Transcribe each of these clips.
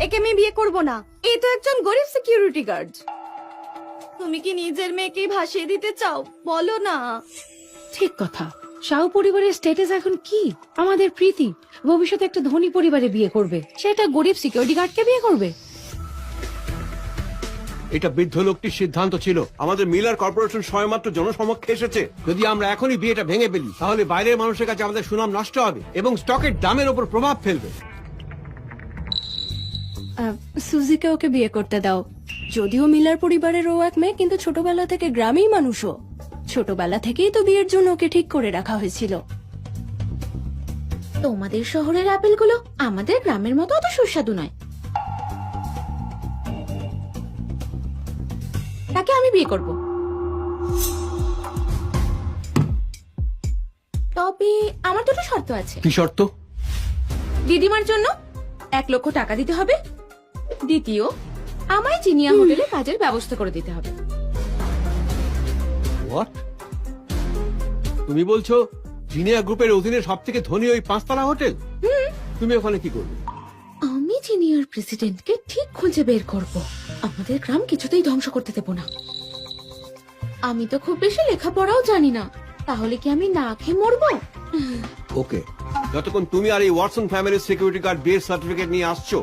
একে আমি বিয়ে করব না। এই তো একজন গরিব সিকিউরিটি গার্ড। তুমি কি নিজের মেয়েকেই ভাসিয়ে দিতে চাও? বলো না। ঠিক কথা। শাহু পরিবারের স্ট্যাটাস এখন কি? আমাদের প্রীতি ভবিষ্যতে একটা ধনী পরিবারে বিয়ে করবে, সেটা গরিব সিকিউরিটি গার্ডকে বিয়ে করবে? এটা বৃদ্ধ লোকটির সিদ্ধান্ত ছিল। আমাদের মিলার কর্পোরেশন সবেমাত্র জনসমক্ষে এসেছে। যদি আমরা এখনই বিয়েটা ভেঙে ফেলি তাহলে বাইরের মানুষের কাছে আমাদের সুনাম নষ্ট হবে এবং স্টকের দামের উপর প্রভাব ফেলবে। সুজিকে ওকে বিয়ে করতে দাও। যদিও মিলার পরিবারের ও এক মেয়ে, কিন্তু ছোটবেলা থেকে গ্রামেই মানুষও। ছোটবেলা থেকেই তো বিয়ের জন্য ওকে ঠিক করে রাখা হয়েছিল। তোমাদের শহরের আপেলগুলো আমাদের গ্রামের মতো অত সুস্বাদু নয়। তাকে আমি বিয়ে করব। তবে আমার দুটো শর্ত আছে। কি শর্ত? দিদিমার জন্য 1 লক্ষ টাকা দিতে হবে। দ্বিতীয়, আমায় জিনিয়া হোটেলে কাজের ব্যবস্থা করে দিতে হবে। হোয়াট? তুমি বলছো জিনিয়া গ্রুপের অধীনে সবথেকে ধনী ওই 5 তলা হোটেল? তুমি ওখানে কি করবে? আমি জিনিয়ার প্রেসিডেন্টকে ঠিক খুঁজে বের করব। আমাদের গ্রাম কিছুতেই ধ্বংস করতে দেব না। আমি তো খুব বেশি লেখাপড়াও জানি না, তাহলে কি আমি না খেয়ে মরবো? ওকে, যতক্ষণ তুমি আর এই ওয়াটসন ফ্যামিলির সিকিউরিটি গার্ড বিয়ের সার্টিফিকেট নিয়ে আসছো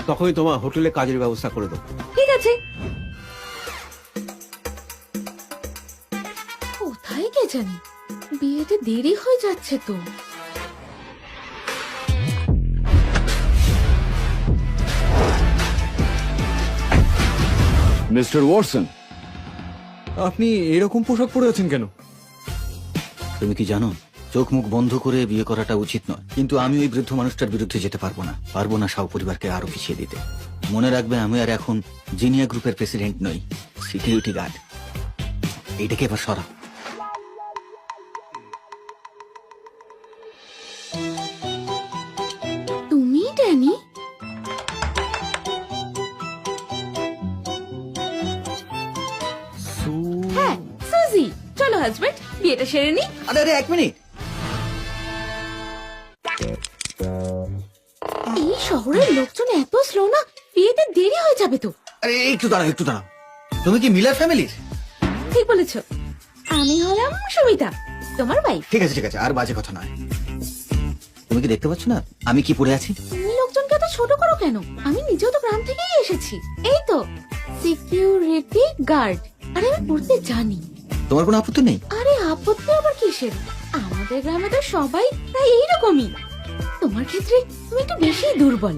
তখনই তোমার হোটেলে কাজের ব্যবস্থা করে দেবো। ঠিক আছে। কোথায় কে জানি, বিয়েতে দেরি হয়ে যাচ্ছে তো। মিস্টার ওয়াটসন, আপনি এরকম পোশাক পরে আছেন কেন? তুমি কি জানো, চোখ মুখ বন্ধ করে বিয়ে করাটা উচিত নয়, কিন্তু আমি ওই বৃদ্ধ মানুষটার বিরুদ্ধে যেতে পারবো না শাহ পরিবারকে আরো পিছিয়ে দিতে। মনে রাখবে, আমি আর এখন জিনিয়া গ্রুপের প্রেসিডেন্ট নই, সিকিউরিটি গার্ড। এইটাকে এবার সরা। তুমি ড্যানি? হ্যাঁ, সুজি। চলো হাজবেন্ড, বিয়েটা সেরে নি। আরে আরে, 1 মিনিট। এই শহরের লোকজন এত স্লো না, বিয়েতে দেরি হয়ে যাবে তো। আরে একটু দাঁড়াও। তুমি কি মিলার ফ্যামিলির? ঠিক বলেছ। আমি হলাম সুমিতা, তোমার ওয়াইফ। ঠিক আছে, আর বাজে কথা নয়। তুমি কি দেখতে পাচ্ছ না আমি কি পরে আছি? তুমি লোকজনকে এত ছোট করো কেন? আমি নিজেও তো গ্রাম থেকেই এসেছি। এই তো সিকিউরিটি গার্ড। আরে আমি পড়তে জানি। তোমার কোনো আপত্তি নেই? আরে আপত্তি আবার কিসের? আমাদের গ্রামে তো সবাই প্রায় এইরকমই। তোমার ক্ষেত্রে তুমি একটু বেশি দুর্বল।